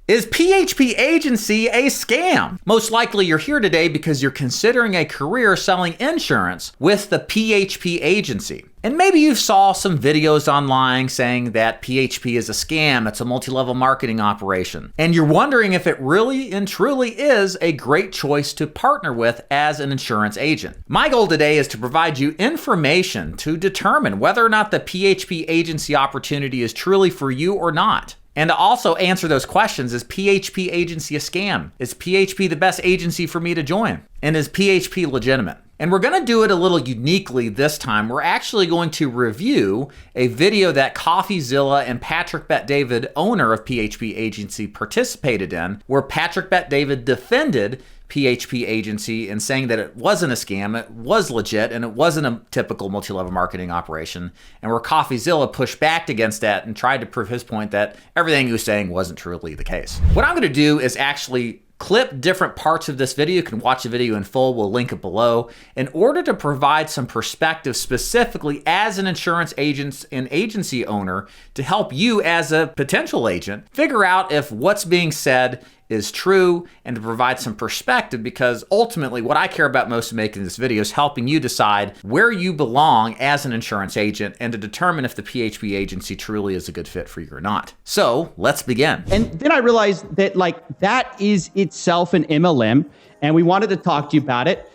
Is PHP agency a scam? Most likely you're here today because you're considering a career selling insurance with the PHP agency. And maybe you saw some videos online saying that PHP is a scam, it's a multi-level marketing operation. And you're wondering if it really and truly is a great choice to partner with as an insurance agent. My goal today is to provide you information to determine whether or not the PHP agency opportunity is truly for you or not. And to also answer those questions, is PHP agency a scam? Is PHP the best agency for me to join? And is PHP legitimate? And we're gonna do it a little uniquely this time. We're actually going to review a video that Coffeezilla and Patrick Bet-David, owner of PHP agency, participated in, where Patrick Bet-David defended PHP agency and saying that it wasn't a scam, it was legit, and it wasn't a typical multi-level marketing operation. And where Coffeezilla pushed back against that and tried to prove his point that everything he was saying wasn't truly the case. What I'm gonna do is actually clip different parts of this video. You can watch the video in full, we'll link it below, in order to provide some perspective specifically as an insurance agent and agency owner to help you as a potential agent figure out if what's being said is true and to provide some perspective, because ultimately what I care about most in making this video is helping you decide where you belong as an insurance agent and to determine if the PHP agency truly is a good fit for you or not. So let's begin. And then I realized that that is itself an MLM, and we wanted to talk to you about it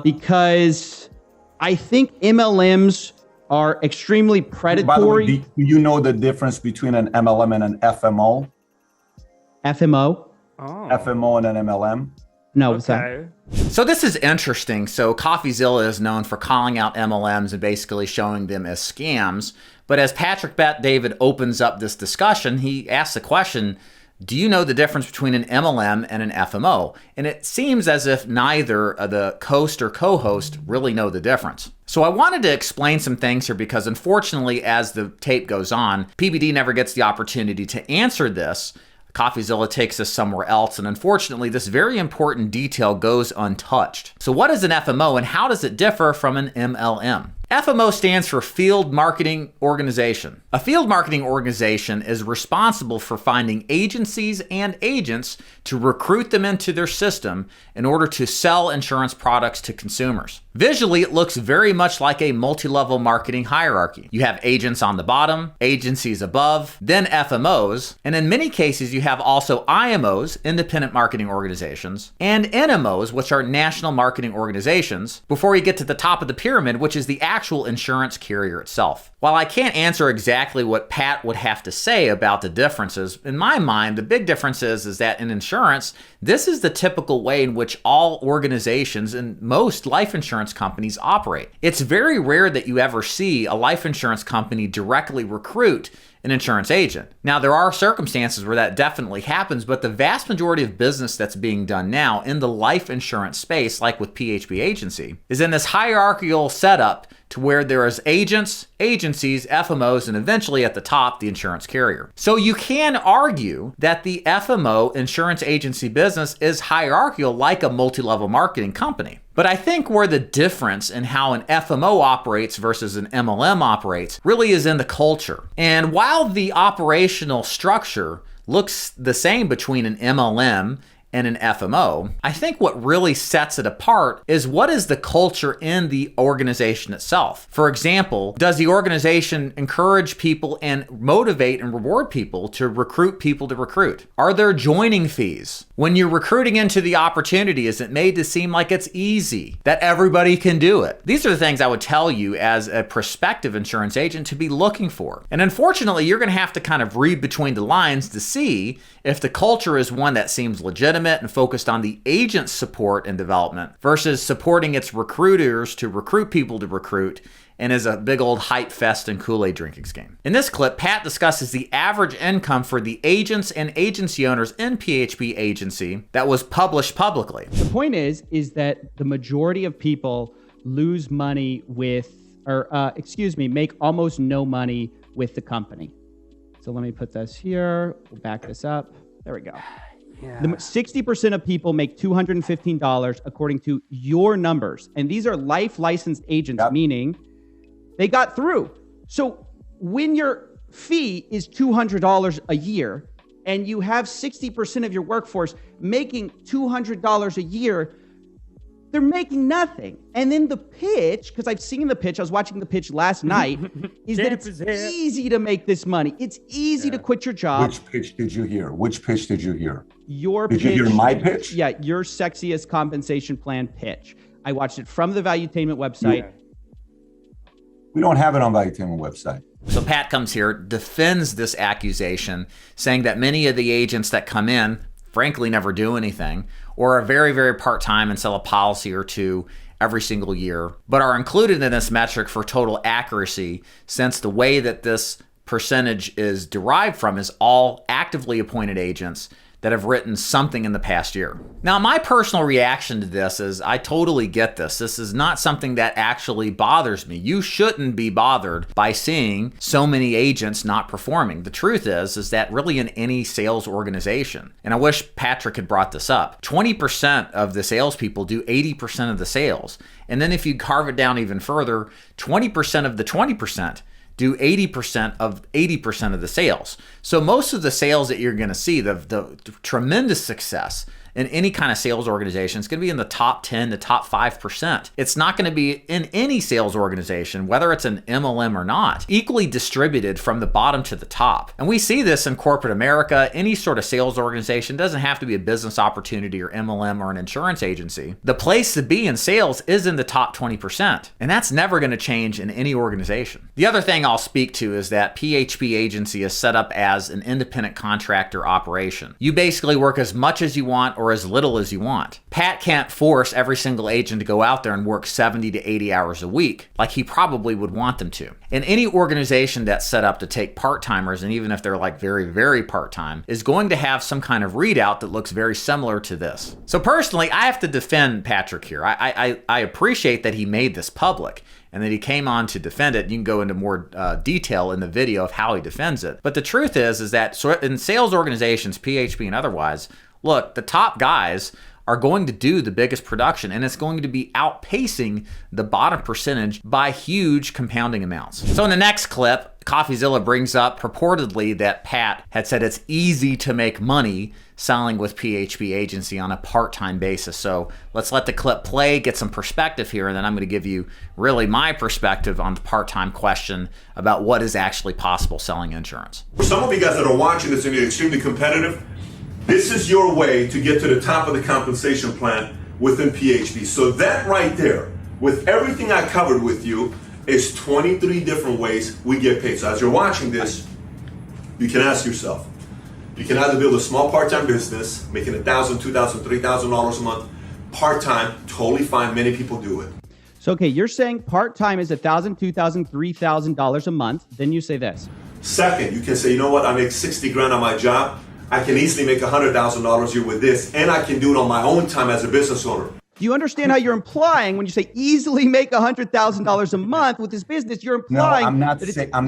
because I think MLMs are extremely predatory. By the way, do you know the difference between an MLM and an FMO? FMO? Oh. FMO and an MLM? No, what's that? So this is interesting. So Coffeezilla is known for calling out MLMs and basically showing them as scams. But as Patrick Bet-David opens up this discussion, he asks the question, do you know the difference between an MLM and an FMO? And it seems as if neither the host or co-host really know the difference. So I wanted to explain some things here because unfortunately, as the tape goes on, PBD never gets the opportunity to answer this. Coffeezilla takes us somewhere else, and unfortunately, this very important detail goes untouched. So what is an FMO and how does it differ from an MLM? FMO stands for Field Marketing Organization. A field marketing organization is responsible for finding agencies and agents to recruit them into their system in order to sell insurance products to consumers. Visually, it looks very much like a multi-level marketing hierarchy. You have agents on the bottom, agencies above, then FMOs, and in many cases, you have also IMOs, independent marketing organizations, and NMOs, which are national marketing organizations, before you get to the top of the pyramid, which is the actual insurance carrier itself. While I can't answer exactly what Pat would have to say about the differences, in my mind, the big difference is that in insurance, this is the typical way in which all organizations and most life insurance companies operate. It's very rare that you ever see a life insurance company directly recruit an insurance agent. Now, there are circumstances where that definitely happens, but the vast majority of business that's being done now in the life insurance space, like with PHP agency, is in this hierarchical setup to where there is agents, agencies, FMOs, and eventually at the top, the insurance carrier. So you can argue that the FMO insurance agency business is hierarchical like a multi-level marketing company. But I think where the difference in how an FMO operates versus an MLM operates really is in the culture. And while the operational structure looks the same between an MLM and an FMO, I think what really sets it apart is what is the culture in the organization itself. For example, does the organization encourage people and motivate and reward people to recruit people to recruit? Are there joining fees? When you're recruiting into the opportunity, is it made to seem like it's easy, that everybody can do it? These are the things I would tell you as a prospective insurance agent to be looking for. And unfortunately, you're gonna have to kind of read between the lines to see if the culture is one that seems legitimate and focused on the agent's support and development versus supporting its recruiters to recruit people to recruit and is a big old hype fest and Kool-Aid drinking scheme. In this clip, Pat discusses the average income for the agents and agency owners in PHP agency that was published publicly. The point is that the majority of people lose money with, make almost no money with the company. So let me put this here. We'll back this up. There we go. Yeah. 60% of people make $215 according to your numbers. And these are life licensed agents, meaning they got through. So when your fee is $200 a year and you have 60% of your workforce making $200 a year, they're making nothing. And then the pitch, because I've seen the pitch, I was watching the pitch last night, is that it's easy to make this money. It's easy to quit your job. Which pitch did you hear? Which pitch did you hear? Did you hear my pitch? Yeah, your sexiest compensation plan pitch. I watched it from the Valuetainment website. Yeah. We don't have it on Valuetainment website. So Pat comes here, defends this accusation, saying that many of the agents that come in, frankly, never do anything, or are very, very part-time and sell a policy or two every single year, but are included in this metric for total accuracy, since the way that this percentage is derived from is all actively appointed agents that have written something in the past year. Now, my personal reaction to this is I totally get this. This is not something that actually bothers me. You shouldn't be bothered by seeing so many agents not performing. The truth is that really in any sales organization, and I wish Patrick had brought this up, 20% of the salespeople do 80% of the sales. And then if you carve it down even further, 20% of the 20% do 80% of 80% of the sales. So most of the sales that you're going to see, the tremendous success in any kind of sales organization, is going to be in the top 10 to top 5%. It's not going to be in any sales organization, whether it's an MLM or not, equally distributed from the bottom to the top. And we see this in corporate America. Any sort of sales organization doesn't have to be a business opportunity or MLM or an insurance agency. The place to be in sales is in the top 20%. And that's never going to change in any organization. The other thing I'll speak to is that PHP agency is set up as an independent contractor operation. You basically work as much as you want or as little as you want. Pat can't force every single agent to go out there and work 70 to 80 hours a week like he probably would want them to. And any organization that's set up to take part-timers, and even if they're like very, very part-time, is going to have some kind of readout that looks very similar to this. So personally, I have to defend Patrick here. I appreciate that he made this public and that he came on to defend it. You can go into more detail in the video of how he defends it. But the truth is that in sales organizations, PHP and otherwise, look, the top guys are going to do the biggest production, and it's going to be outpacing the bottom percentage by huge compounding amounts. So in the next clip, Coffeezilla brings up purportedly that Pat had said it's easy to make money selling with PHP agency on a part-time basis. So let's let the clip play, get some perspective here, and then I'm going to give you really my perspective on the part-time question about what is actually possible selling insurance. For some of you guys that are watching this and you're extremely competitive, this is your way to get to the top of the compensation plan within PHP. So that right there, with everything I covered with you, is 23 different ways we get paid. So as you're watching this, you can ask yourself, you can either build a small part-time business, making $1,000, $2,000, $3,000 a month, part-time, totally fine, many people do it. So, okay, you're saying part-time is $1,000, $2,000, $3,000 a month. Then you say this. Second, you can say, you know what, I make 60 grand on my job. I can easily make $100,000 a year with this, and I can do it on my own time as a business owner. Do you understand how you're implying when you say easily make $100,000 a month with this business? You're implying I'm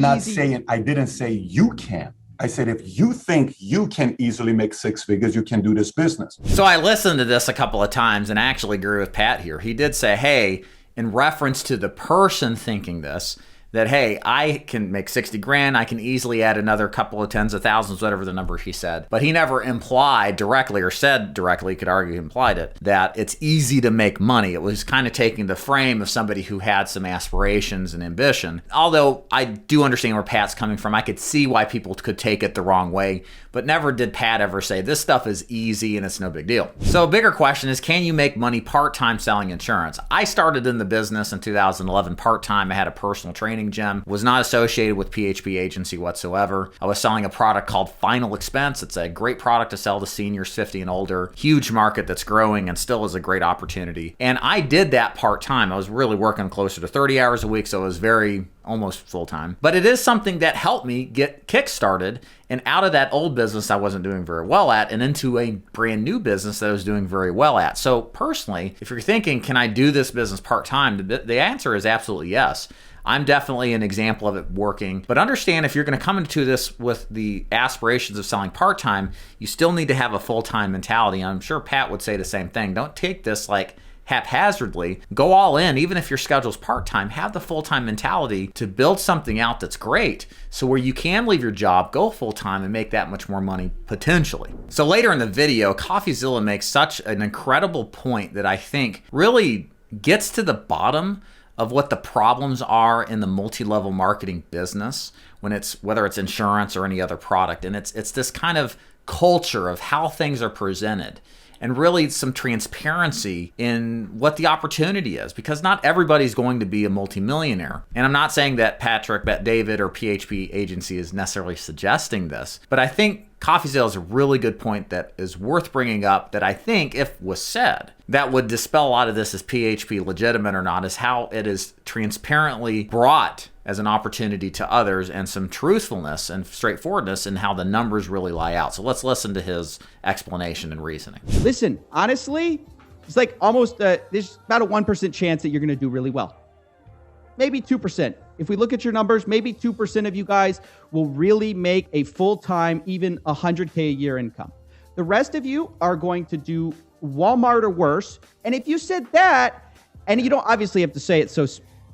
not saying, I didn't say you can. I said, if you think you can easily make six figures, you can do this business. So I listened to this a couple of times and I actually agree with Pat here. He did say, hey, in reference to the person thinking this, that, hey, I can make 60 grand, I can easily add another couple of tens of thousands, whatever the number he said. But he never implied directly or said directly, could argue he implied it, that it's easy to make money. It was kind of taking the frame of somebody who had some aspirations and ambition. Although I do understand where Pat's coming from, I could see why people could take it the wrong way, but never did Pat ever say this stuff is easy and it's no big deal. So a bigger question is, can you make money part-time selling insurance? I started in the business in 2011 part-time. I had a personal training gym, was not associated with PHP agency whatsoever. I was selling a product called Final Expense. It's a great product to sell to seniors 50 and older. Huge market that's growing and still is a great opportunity. And I did that part-time. I was really working closer to 30 hours a week, so it was very almost full-time. But it is something that helped me get kick-started and out of that old business I wasn't doing very well at and into a brand new business that I was doing very well at. So personally, if you're thinking, can I do this business part-time? The answer is absolutely yes. I'm definitely an example of it working. But understand, if you're going to come into this with the aspirations of selling part-time, you still need to have a full-time mentality. I'm sure Pat would say the same thing. Don't take this like, haphazardly. Go all in. Even if your schedule's part-time, have the full-time mentality to build something out that's great, so where you can leave your job, go full-time, and make that much more money potentially. So later in the video, Coffeezilla makes such an incredible point that I think really gets to the bottom of what the problems are in the multi-level marketing business whether it's insurance or any other product. And it's this kind of culture of how things are presented, and really some transparency in what the opportunity is, because not everybody's going to be a multimillionaire. And I'm not saying that Patrick, Bet David, or PHP Agency is necessarily suggesting this, but I think Coffeezilla is a really good point that is worth bringing up, that I think, if was said, that would dispel a lot of this, is PHP legitimate or not, is how it is transparently brought as an opportunity to others, and some truthfulness and straightforwardness in how the numbers really lie out. So let's listen to his explanation and reasoning. Listen, honestly, it's like almost there's about a 1% chance that you're going to do really well. Maybe 2%. If we look at your numbers, maybe 2% of you guys will really make a full-time, even 100K a year income. The rest of you are going to do Walmart or worse. And if you said that, and you don't obviously have to say it so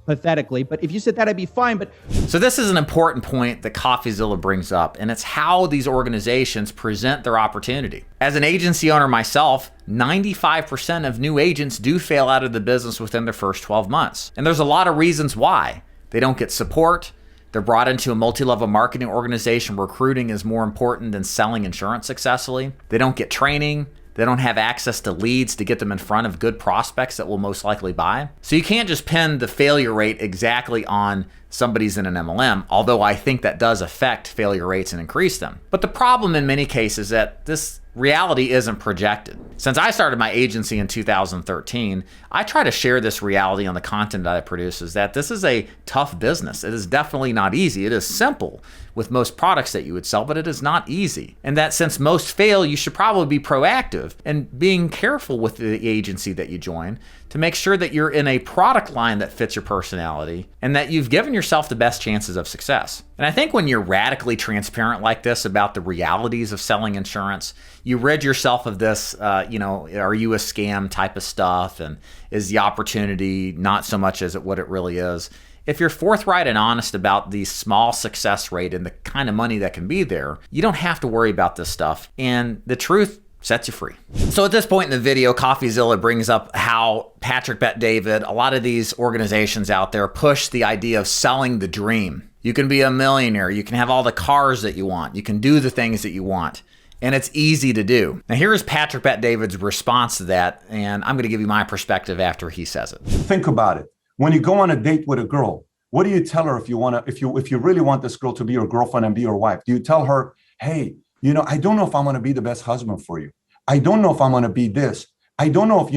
pathetically, but if you said that, I'd be fine. But so this is an important point that Coffeezilla brings up, and it's how these organizations present their opportunity. As an agency owner myself, 95% of new agents do fail out of the business within their first 12 months. And there's a lot of reasons why. They don't get support. They're brought into a multi-level marketing organization. Recruiting is more important than selling insurance successfully. They don't get training. They don't have access to leads to get them in front of good prospects that will most likely buy. So you can't just pin the failure rate exactly on somebody's in an MLM, although I think that does affect failure rates and increase them. But the problem in many cases is that this reality isn't projected. Since I started my agency in 2013, I try to share this reality on the content that I produce, is that this is a tough business. It is definitely not easy. It is simple with most products that you would sell, but it is not easy. And that since most fail, you should probably be proactive and being careful with the agency that you join to make sure that you're in a product line that fits your personality and that you've given yourself the best chances of success. And I think when you're radically transparent like this about the realities of selling insurance, you rid yourself of this, are you a scam type of stuff, and is the opportunity not so much as what it really is. If you're forthright and honest about the small success rate and the kind of money that can be there, you don't have to worry about this stuff. And the truth sets you free. So at this point in the video, Coffeezilla brings up how Patrick Bet David, a lot of these organizations out there push the idea of selling the dream. You can be a millionaire. You can have all the cars that you want. You can do the things that you want. And it's easy to do. Now here's Patrick Bet David's response to that, and I'm going to give you my perspective after he says it. Think about it. When you go on a date with a girl, what do you tell her if you really want this girl to be your girlfriend and be your wife? Do you tell her, hey, I don't know if I'm going to be the best husband for you. I don't know if I'm going to be this. I don't know if,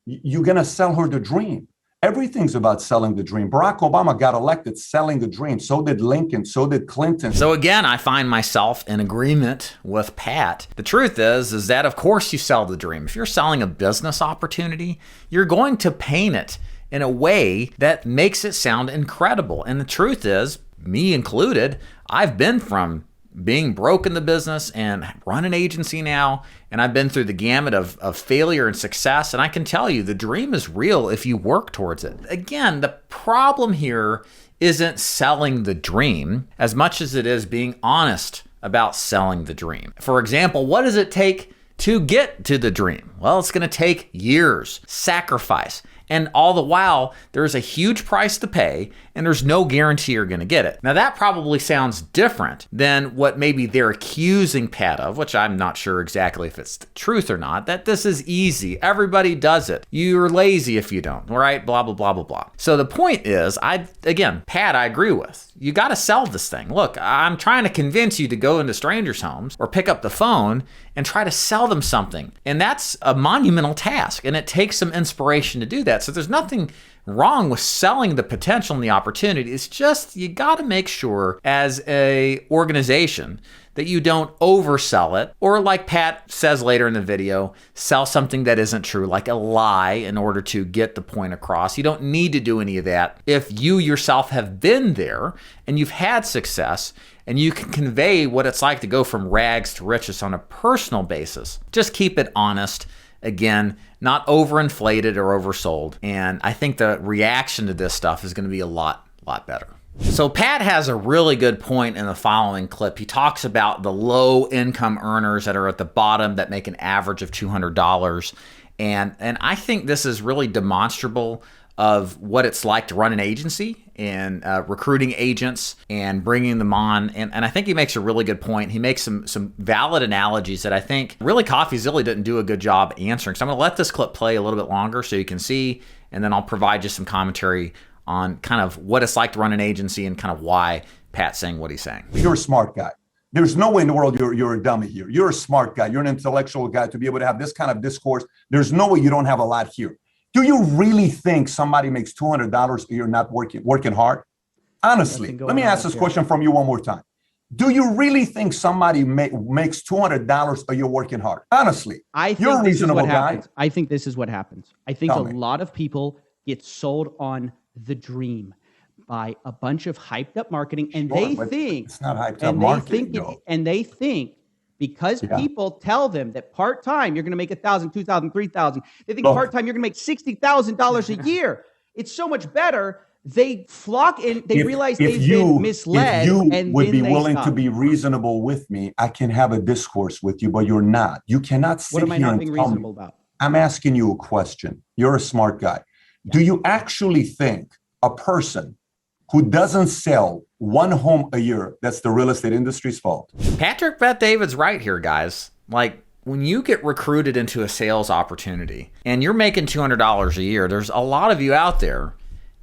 you're going to sell her the dream. Everything's about selling the dream. Barack Obama got elected selling the dream. So did Lincoln. So did Clinton. So again, I find myself in agreement with Pat. The truth is that of course you sell the dream. If you're selling a business opportunity, you're going to paint it in a way that makes it sound incredible. And the truth is, me included, I've been from being broke in the business and run an agency now, and I've been through the gamut of failure and success, and I can tell you the dream is real if you work towards it. Again, the problem here isn't selling the dream as much as it is being honest about selling the dream. For example, what does it take to get to the dream? Well, it's going to take years, sacrifice, and all the while, there's a huge price to pay, and there's no guarantee you're going to get it. Now, that probably sounds different than what maybe they're accusing Pat of, which I'm not sure exactly if it's the truth or not, that this is easy. Everybody does it. You're lazy if you don't, right? Blah, blah, blah, blah, blah. So the point is, Pat, I agree with. You got to sell this thing. Look, I'm trying to convince you to go into strangers' homes or pick up the phone and try to sell them something. And that's a monumental task, and it takes some inspiration to do that. So there's nothing wrong with selling the potential and the opportunity. It's just you got to make sure as a organization that you don't oversell it, or like Pat says later in the video, sell something that isn't true, like a lie in order to get the point across. You don't need to do any of that. If you yourself have been there and you've had success and you can convey what it's like to go from rags to riches on a personal basis, just keep it honest. Again, not overinflated or oversold. And I think the reaction to this stuff is going to be a lot better. So Pat has a really good point in the following clip. He talks about the low income earners that are at the bottom that make an average of $200. And I think this is really demonstrable of what it's like to run an agency and recruiting agents and bringing them on. And I think he makes a really good point. He makes some valid analogies that I think really Coffeezilla didn't do a good job answering. So I'm going to let this clip play a little bit longer so you can see, and then I'll provide you some commentary on kind of what it's like to run an agency and kind of why Pat's saying what he's saying. You're a smart guy. There's no way in the world you're a dummy here. You're a smart guy. You're an intellectual guy to be able to have this kind of discourse. There's no way you don't have a lot here. Do you really think somebody makes $200 a year not working hard? Honestly, let me ask this question from you one more time. Do you really think somebody makes $200 a year working hard? Honestly, you're a reasonable guy. I think this is what happens. I think a lot of people get sold on the dream by a bunch of hyped up marketing, and they think it's not hyped up marketing. And they think because people tell them that part-time you're going to make $1,000, $2,000, $3,000. They think part-time you're going to make $60,000 a year. It's so much better. They flock in. They realize they've been misled. If you would be willing to be reasonable with me, I can have a discourse with you, but you're not. You cannot sit here and tell me. What am I not being reasonable about? I'm asking you a question. You're a smart guy. Yeah. Do you actually think a person who doesn't sell one home a year, that's the real estate industry's fault? Patrick Bet-David's right here, guys. Like, when you get recruited into a sales opportunity and you're making $200 a year, there's a lot of you out there,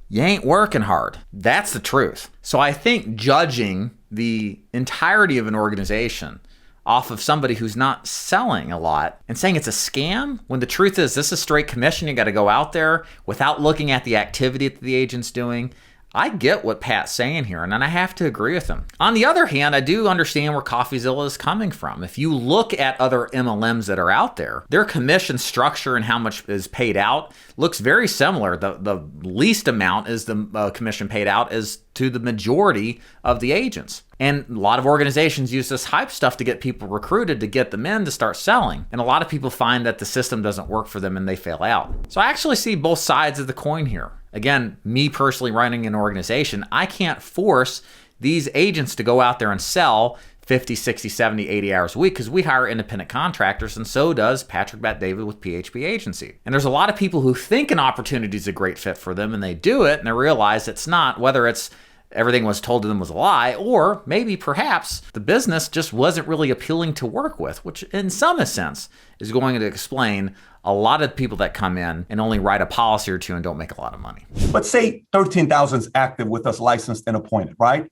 you ain't working hard. That's the truth. So I think judging the entirety of an organization off of somebody who's not selling a lot and saying it's a scam, when the truth is this is straight commission, you got to go out there without looking at the activity that the agent's doing. I get what Pat's saying here, and I have to agree with him. On the other hand, I do understand where Coffeezilla is coming from. If you look at other MLMs that are out there, their commission structure and how much is paid out looks very similar. The least amount is the commission paid out is to the majority of the agents. And a lot of organizations use this hype stuff to get people recruited, to get them in to start selling. And a lot of people find that the system doesn't work for them and they fail out. So I actually see both sides of the coin here. Again, me personally running an organization, I can't force these agents to go out there and sell 50, 60, 70, 80 hours a week because we hire independent contractors, and so does Patrick Bet-David with PHP Agency. And there's a lot of people who think an opportunity is a great fit for them, and they do it, and they realize it's not, whether it's everything was told to them was a lie, or maybe perhaps the business just wasn't really appealing to work with, which in some sense is going to explain a lot of people that come in and only write a policy or two and don't make a lot of money. But say 13,000 is active with us, licensed and appointed, right?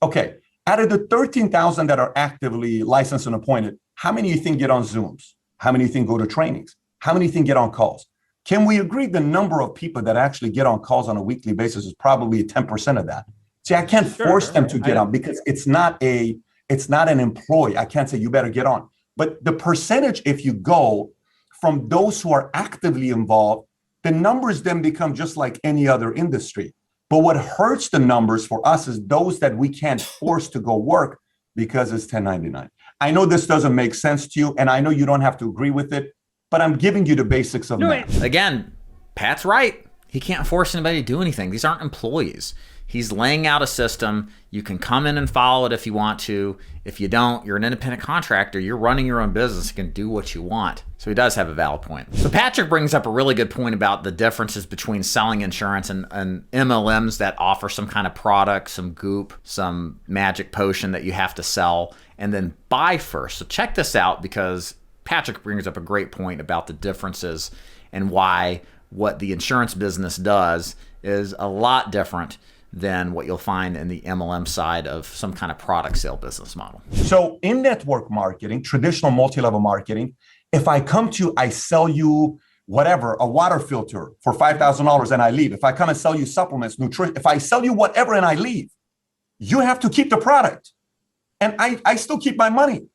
Okay, out of the 13,000 that are actively licensed and appointed, how many you think get on Zooms? How many you think go to trainings? How many you think get on calls? Can we agree the number of people that actually get on calls on a weekly basis is probably 10% of that? See, I can't force them to get on because it's not an employee. I can't say you better get on. But the percentage, if you go from those who are actively involved, the numbers then become just like any other industry. But what hurts the numbers for us is those that we can't force to go work because it's 1099. I know this doesn't make sense to you, and I know you don't have to agree with it, but I'm giving you the basics of math. Again, Pat's right. He can't force anybody to do anything. These aren't employees. He's laying out a system. You can come in and follow it if you want to. If you don't, you're an independent contractor. You're running your own business. You can do what you want. So he does have a valid point. So Patrick brings up a really good point about the differences between selling insurance and MLMs that offer some kind of product, some goop, some magic potion that you have to sell and then buy first. So check this out, because Patrick brings up a great point about the differences and why what the insurance business does is a lot different than what you'll find in the MLM side of some kind of product sale business model. So in network marketing, traditional multi-level marketing, if I come to you, I sell you whatever, a water filter for $5,000 and I leave. If I come and sell you supplements, nutrition, if I sell you whatever and I leave, you have to keep the product. And I still keep my money.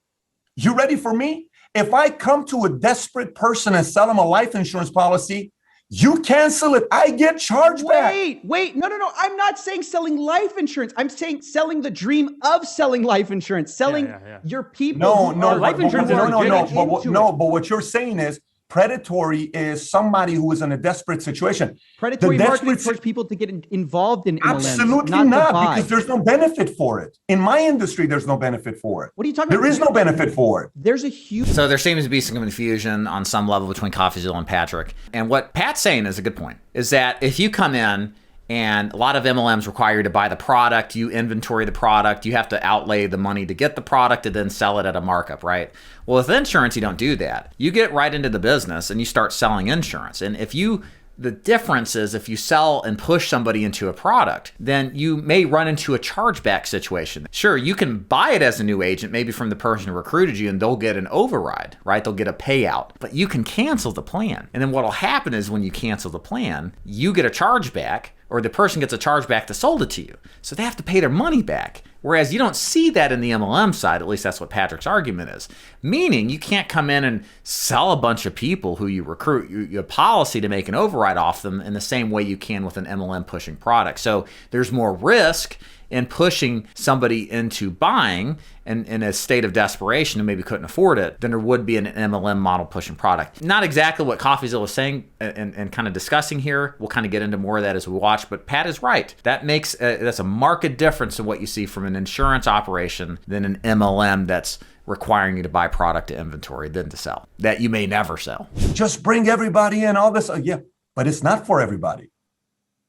You ready for me? If I come to a desperate person and sell them a life insurance policy, you cancel it, I get charged back. Wait. No. I'm not saying selling life insurance. I'm saying selling the dream of selling life insurance, selling your people. No, life insurance. No. But what you're saying is Predatory is somebody who is in a desperate situation. Predatory marketing towards people to get involved in MLMs. Absolutely not, because there's no benefit for it. In my industry, there's no benefit for it. What are you talking about? There is no benefit for it. There's a huge... So there seems to be some confusion on some level between Coffeezilla and Patrick. And what Pat's saying is a good point, is that if you come in and a lot of MLMs require you to buy the product, you inventory the product, you have to outlay the money to get the product and then sell it at a markup, right? Well, with insurance, you don't do that. You get right into the business and you start selling insurance. And the difference is if you sell and push somebody into a product, then you may run into a chargeback situation. Sure, you can buy it as a new agent, maybe from the person who recruited you, and they'll get an override, right? They'll get a payout, but you can cancel the plan. And then what'll happen is when you cancel the plan, you get a chargeback, or the person gets a chargeback that sold it to you. So they have to pay their money back. Whereas you don't see that in the MLM side, at least that's what Patrick's argument is. Meaning you can't come in and sell a bunch of people who you recruit, your policy to make an override off them in the same way you can with an MLM pushing product. So there's more risk in pushing somebody into buying in a state of desperation and maybe couldn't afford it than there would be an MLM model pushing product. Not exactly what Coffeezilla is saying and kind of discussing here. We'll kind of get into more of that as we watch, but Pat is right. That's a marked difference in what you see from an insurance operation than an MLM that's requiring you to buy product to inventory then to sell that you may never sell. Just bring everybody in, all this. Yeah, but it's not for everybody.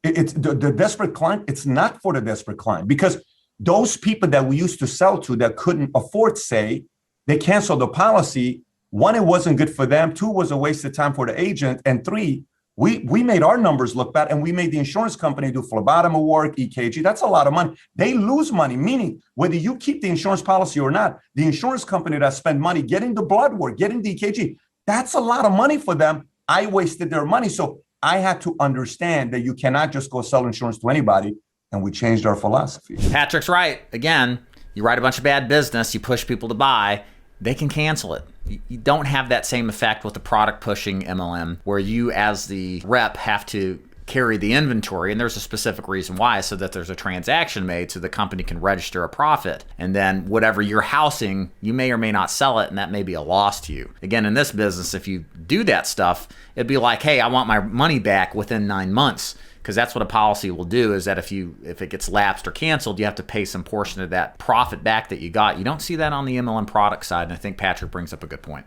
It's the desperate client. It's not for the desperate client, because those people that we used to sell to that couldn't afford, say, they canceled the policy. One, it wasn't good for them. Two, was a waste of time for the agent. And three, we made our numbers look bad, and we made the insurance company do phlebotomy work, EKG. That's a lot of money. They lose money, meaning whether you keep the insurance policy or not, the insurance company that spent money getting the blood work, getting the EKG, that's a lot of money for them. I wasted their money. So I had to understand that you cannot just go sell insurance to anybody, and we changed our philosophy. Patrick's right. Again, you write a bunch of bad business, you push people to buy, they can cancel it. You don't have that same effect with the product pushing MLM, where you as the rep have to carry the inventory, and there's a specific reason why, so that there's a transaction made so the company can register a profit. And then whatever you're housing, you may or may not sell it, and that may be a loss to you. Again, in this business, if you do that stuff, it'd be like, hey, I want my money back within 9 months, because that's what a policy will do, is that if it gets lapsed or canceled, you have to pay some portion of that profit back that you got. You don't see that on the MLM product side, and I think Patrick brings up a good point.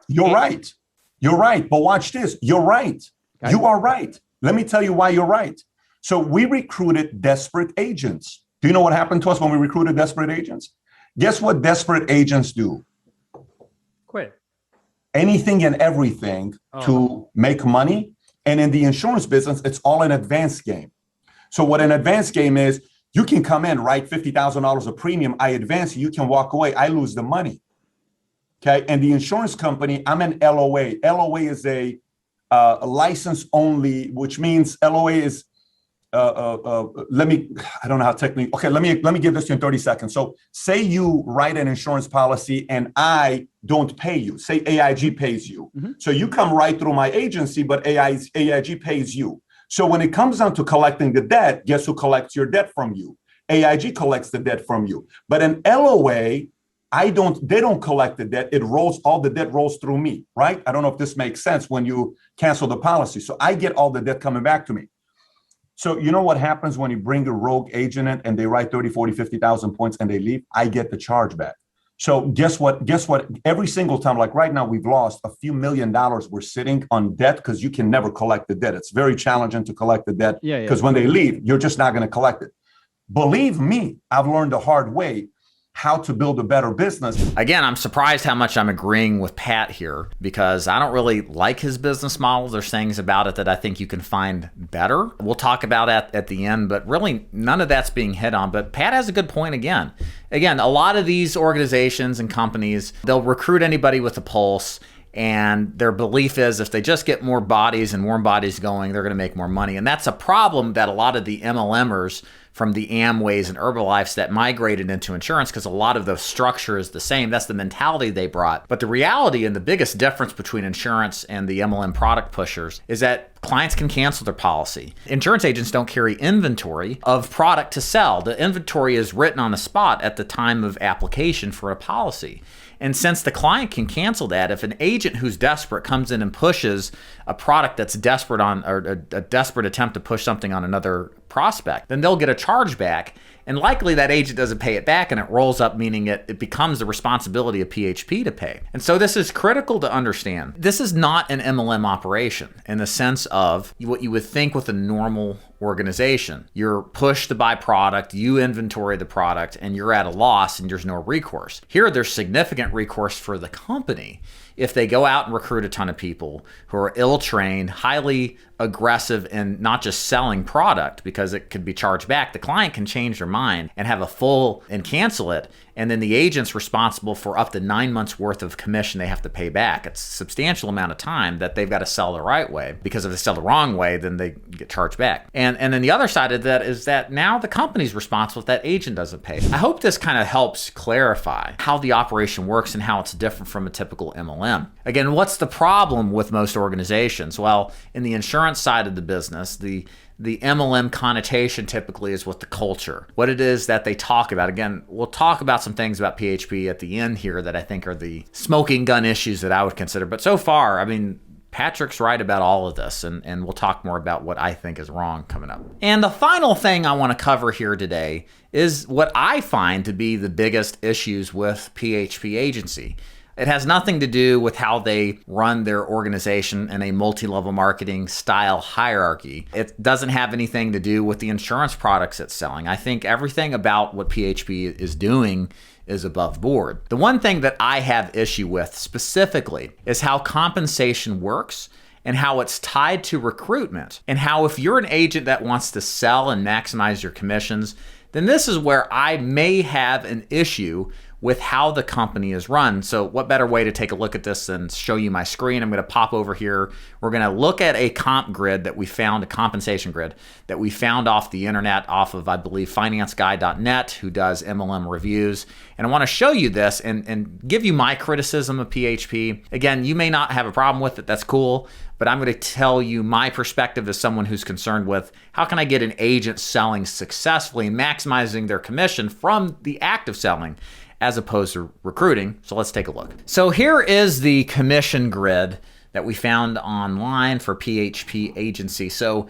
You're right. You're right. But watch this. You're right. Okay. You are right. Let me tell you why you're right. So we recruited desperate agents. Do you know what happened to us when we recruited desperate agents? Guess what desperate agents do? Quit. Anything and everything to make money. And in the insurance business, it's all an advance game. So what an advance game is, you can come in, write $50,000 of premium. I advance you, can walk away. I lose the money. Okay. And the insurance company, I'm an LOA. LOA is a license only, which means LOA is, I don't know how technically, okay, let me give this to you in 30 seconds. So say you write an insurance policy and I don't pay you, say AIG pays you. Mm-hmm. So you come right through my agency, but AIG pays you. So when it comes down to collecting the debt, guess who collects your debt from you? AIG collects the debt from you. But an LOA, they don't collect the debt. All the debt rolls through me, right? I don't know if this makes sense when you cancel the policy. So I get all the debt coming back to me. So you know what happens when you bring a rogue agent in and they write 30, 40, 50,000 points and they leave? I get the charge back. So guess what? Every single time, like right now, we've lost a few $1 million. We're sitting on debt because you can never collect the debt. It's very challenging to collect the debt because when they leave, you're just not going to collect it. Believe me, I've learned the hard way how to build a better business. Again, I'm surprised how much I'm agreeing with Pat here, because I don't really like his business model. There's things about it that I think you can find better. We'll talk about that at the end, but really none of that's being hit on. But Pat has a good point again. Again, a lot of these organizations and companies, they'll recruit anybody with a pulse, and their belief is if they just get more bodies and warm bodies going, they're going to make more money. And that's a problem that a lot of the MLMers from the Amways and Herbalifes that migrated into insurance, because a lot of the structure is the same. That's the mentality they brought. But the reality and the biggest difference between insurance and the MLM product pushers is that clients can cancel their policy. Insurance agents don't carry inventory of product to sell. The inventory is written on the spot at the time of application for a policy. And since the client can cancel that, if an agent who's desperate comes in and pushes a product that's desperate on, or a desperate attempt to push something on another prospect, then they'll get a chargeback. And likely that agent doesn't pay it back and it rolls up, meaning it becomes the responsibility of PHP to pay. And so this is critical to understand. This is not an MLM operation in the sense of what you would think with a normal organization. You're pushed to buy product, you inventory the product, and you're at a loss and there's no recourse. Here, there's significant recourse for the company if they go out and recruit a ton of people who are ill-trained, highly aggressive in not just selling product because it could be charged back. The client can change their mind and have a full and cancel it. And then the agent's responsible for up to 9 months worth of commission they have to pay back. It's a substantial amount of time that they've got to sell the right way, because if they sell the wrong way, then they get charged back. And then the other side of that is that now the company's responsible if that agent doesn't pay. I hope this kind of helps clarify how the operation works and how it's different from a typical MLM. Again, what's the problem with most organizations? Well, in the insurance side of the business, the MLM connotation typically is with the culture, what it is that they talk about. Again, we'll talk about some things about PHP at the end here that I think are the smoking gun issues that I would consider. But so far, I mean, Patrick's right about all of this, and we'll talk more about what I think is wrong coming up. And the final thing I want to cover here today is what I find to be the biggest issues with PHP agency. It has nothing to do with how they run their organization in a multi-level marketing style hierarchy. It doesn't have anything to do with the insurance products it's selling. I think everything about what PHP is doing is above board. The one thing that I have issue with specifically is how compensation works and how it's tied to recruitment, and how if you're an agent that wants to sell and maximize your commissions, then this is where I may have an issue with how the company is run. So what better way to take a look at this than show you my screen? I'm going to pop over here. We're going to look at a comp grid that we found, a compensation grid that we found off the internet, off of, I believe, financeguy.net, who does MLM reviews. And I want to show you this and give you my criticism of PHP. Again, you may not have a problem with it. That's cool. But I'm going to tell you my perspective as someone who's concerned with how can I get an agent selling successfully, maximizing their commission from the act of selling, as opposed to recruiting. So let's take a look. So here is the commission grid that we found online for PHP agency. So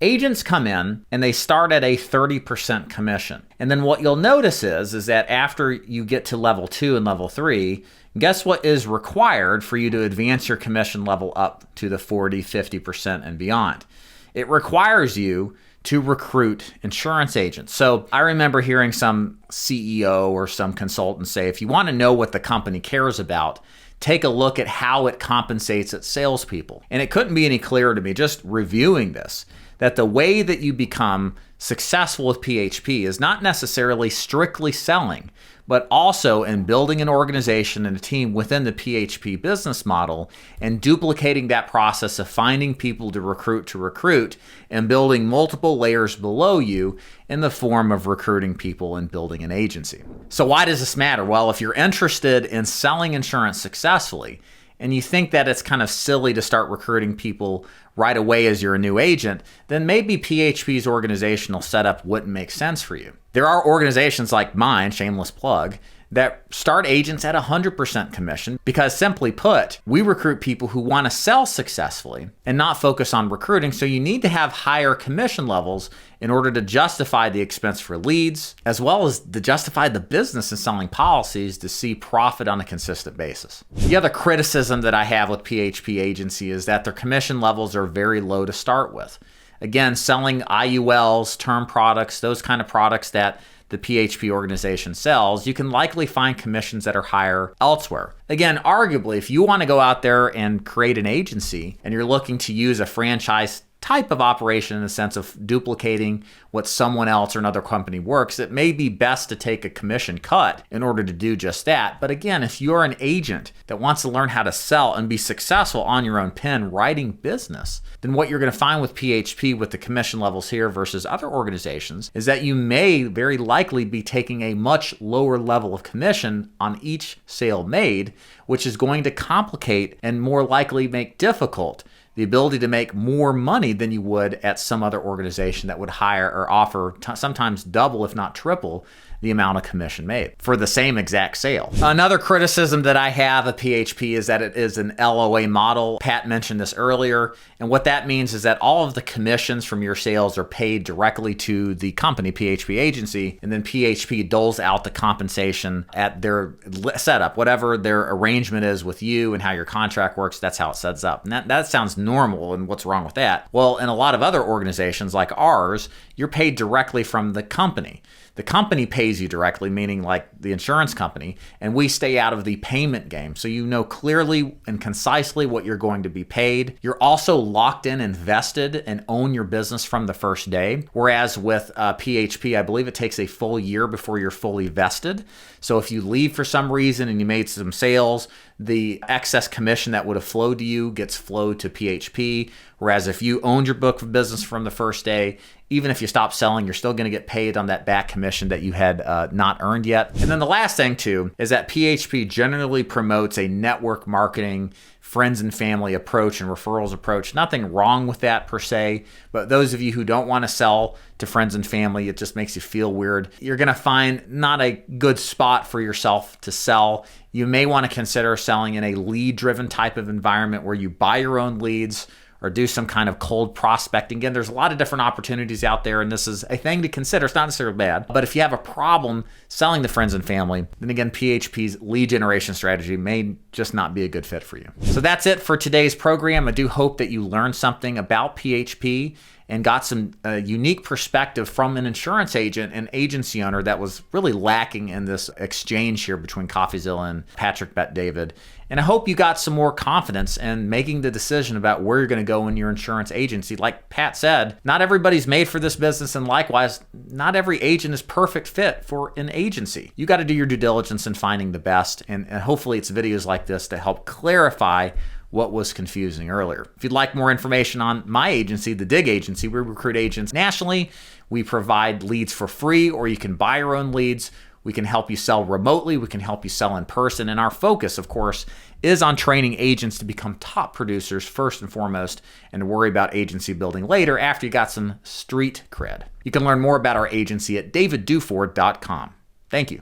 agents come in and they start at a 30% commission. And then what you'll notice is that after you get to level 2 and level 3, guess what is required for you to advance your commission level up to the 40, 50% and beyond? It requires you to recruit insurance agents. So I remember hearing some CEO or some consultant say, if you want to know what the company cares about, take a look at how it compensates its salespeople. And it couldn't be any clearer to me, just reviewing this, that the way that you become successful with PHP is not necessarily strictly selling, but also in building an organization and a team within the PHP business model and duplicating that process of finding people to recruit and building multiple layers below you in the form of recruiting people and building an agency. So why does this matter? Well, if you're interested in selling insurance successfully and you think that it's kind of silly to start recruiting people right away as you're a new agent, then maybe PHP's organizational setup wouldn't make sense for you. There are organizations like mine, shameless plug, that start agents at 100% commission because, simply put, we recruit people who want to sell successfully and not focus on recruiting. So you need to have higher commission levels in order to justify the expense for leads, as well as to justify the business in selling policies to see profit on a consistent basis. The other criticism that I have with PHP agency is that their commission levels are very low to start with. Again, selling IULs, term products, those kind of products that the PHP organization sells, you can likely find commissions that are higher elsewhere. Again, arguably, if you want to go out there and create an agency and you're looking to use a franchise type of operation in the sense of duplicating what someone else or another company works, it may be best to take a commission cut in order to do just that. But again, if you're an agent that wants to learn how to sell and be successful on your own pen writing business, then what you're going to find with PHP with the commission levels here versus other organizations is that you may very likely be taking a much lower level of commission on each sale made, which is going to complicate and more likely make difficult the ability to make more money than you would at some other organization that would hire or offer sometimes double, if not triple, the amount of commission made for the same exact sale. Another criticism that I have of PHP is that it is an LOA model. Pat mentioned this earlier, and what that means is that all of the commissions from your sales are paid directly to the company, PHP agency, and then PHP doles out the compensation at their setup, whatever their arrangement is with you and how your contract works. That's how it sets up. And that sounds normal, and what's wrong with that? Well, in a lot of other organizations like ours, you're paid directly from the company. The company pays you directly, meaning like the insurance company, and we stay out of the payment game. So you know clearly and concisely what you're going to be paid. You're also locked in, invested, and own your business from the first day. Whereas with PHP, I believe it takes a full year before you're fully vested. So if you leave for some reason and you made some sales, the excess commission that would have flowed to you gets flowed to PHP. Whereas if you owned your book of business from the first day, even if you stop selling, you're still going to get paid on that back commission that you had not earned yet. And then the last thing too is that PHP generally promotes a network marketing, friends and family approach and referrals approach. Nothing wrong with that per se, but those of you who don't want to sell to friends and family, it just makes you feel weird. You're going to find not a good spot for yourself to sell. You may want to consider selling in a lead-driven type of environment where you buy your own leads or do some kind of cold prospecting. Again, there's a lot of different opportunities out there, and this is a thing to consider. It's not necessarily bad, but if you have a problem selling to friends and family, then again, PHP's lead generation strategy may just not be a good fit for you. So that's it for today's program. I do hope that you learned something about PHP and got some unique perspective from an insurance agent and agency owner that was really lacking in this exchange here between Coffeezilla and Patrick Bet-David. And I hope you got some more confidence in making the decision about where you're going to go in your insurance agency. Like Pat said, not everybody's made for this business, and likewise, not every agent is perfect fit for an agency. You got to do your due diligence in finding the best, and hopefully it's videos like this to help clarify what was confusing earlier. If you'd like more information on my agency, the Dig Agency, we recruit agents nationally. We provide leads for free, or you can buy your own leads. We can help you sell remotely. We can help you sell in person. And our focus, of course, is on training agents to become top producers first and foremost, and to worry about agency building later after you got some street cred. You can learn more about our agency at davidduford.com. Thank you.